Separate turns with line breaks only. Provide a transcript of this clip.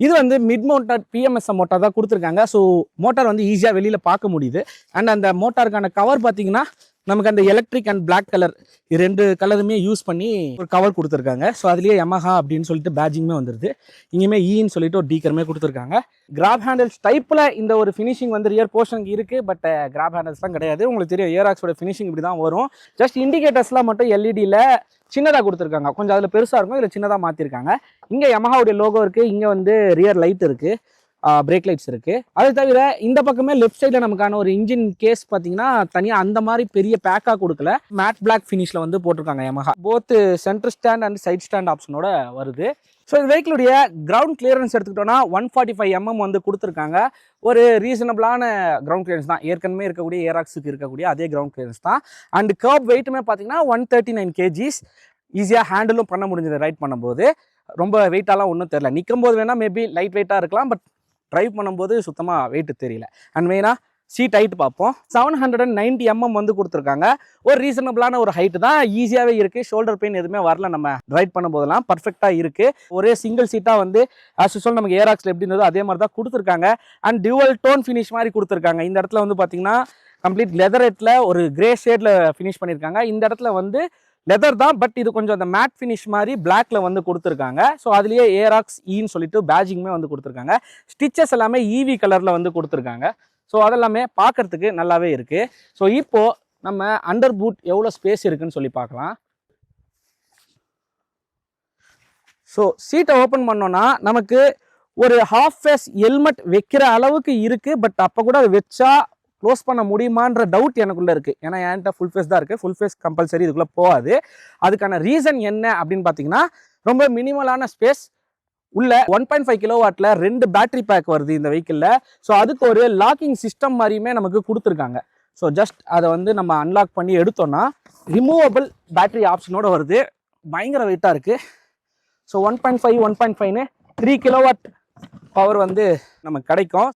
இது வந்து mid mounted PMSM motor தான் கொடுத்துருக்காங்க. ஸோ மோட்டார் வந்து ஈஸியாக வெளியில் பார்க்க முடியுது. அண்ட் அந்த மோட்டாருக்கான கவர் பார்த்தீங்கன்னா நமக்கு அந்த எலக்ட்ரிக் அண்ட் பிளாக் கலர் இது 2 கலருமே யூஸ் பண்ணி ஒரு கவர் கொடுத்துருக்காங்க. ஸோ அதுலேயே யமஹா அப்படின்னு சொல்லிட்டு பேட்சிங்குமே வந்துருது. இங்கேயுமே ஈன்னு சொல்லிட்டு ஒரு டீக்கருமே கொடுத்துருக்காங்க. கிராப் ஹேண்டில்ஸ் டைப்பில் இந்த ஒரு ஃபினிஷிங் வந்து ரியர் போர்ஷனுக்கு இருக்குது. பட் கிராப் ஹேண்டில்ஸ்லாம் கிடையாது. உங்களுக்கு தெரியும் ஏராக்ஸோட ஃபினிஷிங் இப்படி தான் வரும். ஜஸ்ட் இண்டிகேட்டர்ஸ்லாம் மட்டும் எல்இடியில் சின்னதாக கொடுத்துருக்காங்க. கொஞ்சம் அதில் பெருசாக இருக்கும், இதில் சின்னதாக மாற்றிருக்காங்க. இங்கே யமஹாவுடைய லோகோ இருக்குது. இங்கே வந்து ரியர் லைட் இருக்குது, பிரேக் லைட்ஸ் இருக்குது. அது தவிர இந்த பக்கமே லெஃப்ட் சைடில் நமக்கான ஒரு இன்ஜின் கேஸ் பார்த்தீங்கன்னா தனியாக அந்த மாதிரி பெரிய பேக்காக கொடுக்கல. மேட் பிளாக் ஃபினிஷில் வந்து போட்டிருக்காங்க Yamaha. Both centre stand and side stand ஆப்ஷனோட வருது. ஸோ இந்த வெஹிக்கிளுடைய கிரவுண்ட் கிளியரன்ஸ் எடுத்துக்கிட்டோன்னா 145 mm வந்து கொடுத்துருக்காங்க. ஒரு ரீசனபிளான கிரவுண்ட் கிளியரன்ஸ் தான். ஏற்கனவே இருக்கக்கூடிய ஏராக்ஸுக்கு இருக்கக்கூடிய அதே கிரவுண்ட் கிளியரன்ஸ் தான். அண்ட் கர்ப் வெயிட்டுமே பார்த்தீங்கன்னா 139 kgs. ஈஸியாக ஹேண்டிலும் பண்ண முடிஞ்சது ரைட் பண்ணும்போது. ரொம்ப வெயிட்டாலாம் ஒன்றும் தெரியல. நிற்கும் போது வேணால் மேபி லைட் வெயிட்டாக இருக்கலாம், பட் ட்ரைவ் பண்ணும்போது சுத்தமாக வெயிட்டு தெரியல. அண்ட் மெயினாக சீட் ஹைட் பார்ப்போம். 790 mm வந்து கொடுத்துருக்காங்க. ஒரு ரீசனபிளான ஒரு ஹைட்டு தான். ஈஸியாகவே இருக்குது. ஷோல்டர் பெயின் எதுவுமே வரல. நம்ம ரைட் பண்ணும்போதெல்லாம் பர்ஃபெக்டாக இருக்குது. ஒரே சிங்கிள் சீட்டாக வந்து ஆஸ் யூசுவல் நமக்கு ஏராக்ஸில் எப்படி இருந்ததோ அதே மாதிரி தான் கொடுத்துருக்காங்க. அண்ட் டியூவல் டோன் ஃபினிஷ் மாதிரி கொடுத்துருக்காங்க. இந்த இடத்துல வந்து பார்த்தீங்கன்னா கம்ப்ளீட் லெதரேட்டில் ஒரு கிரே ஷேடில் ஃபினிஷ் பண்ணியிருக்காங்க. இந்த இடத்துல வந்து லெதர் தான், பட் இது கொஞ்சம் அந்த மேட் ஃபினிஷ் மாதிரி பிளாக்ல வந்து கொடுத்துருக்காங்க. ஸோ அதுலேயே ஏராக்ஸ் ஈன்னு சொல்லிட்டு பேட்சிங்குமே வந்து கொடுத்துருக்காங்க. ஸ்டிச்சஸ் எல்லாமே ஈவி கலரில் வந்து கொடுத்துருக்காங்க. ஸோ அதெல்லாமே பார்க்கறதுக்கு நல்லாவே இருக்குது. ஸோ இப்போது நம்ம அண்டர் பூட் எவ்வளோ ஸ்பேஸ் இருக்குன்னு சொல்லி பார்க்கலாம். ஸோ சீட்டை ஓப்பன் பண்ணோன்னா நமக்கு ஒரு ஹாஃப் ஃபேஸ் ஹெல்மெட் வைக்கிற அளவுக்கு இருக்குது. பட் அப்போ கூட அது வச்சா க்ளோஸ் பண்ண முடியுமான்ற டவுட் எனக்குள்ளே இருக்குது. ஏன்னா என்கிட்ட ஃபுல் ஃபேஸ் தான் இருக்குது. ஃபுல் ஃபேஸ் கம்பல்சரி இதுக்குள்ளே போகாது. அதுக்கான ரீசன் என்ன அப்படின்னு பார்த்தீங்கன்னா ரொம்ப மினிமலான ஸ்பேஸ். உள்ள 1.5 kW 2 பேட்டரி பேக் வருது இந்த வெஹிக்கிளில். ஸோ அதுக்கு ஒரு லாக்கிங் சிஸ்டம் மாதிரியுமே நமக்கு கொடுத்துருக்காங்க. ஸோ ஜஸ்ட் அதை வந்து நம்ம அன்லாக் பண்ணி எடுத்தோன்னா ரிமூவபிள் பேட்டரி ஆப்ஷனோட வருது. பயங்கர வெயிட்டாக இருக்குது. ஸோ 1.5 1.5ன்னு 3 kW பவர் வந்து நமக்கு கிடைக்கும்.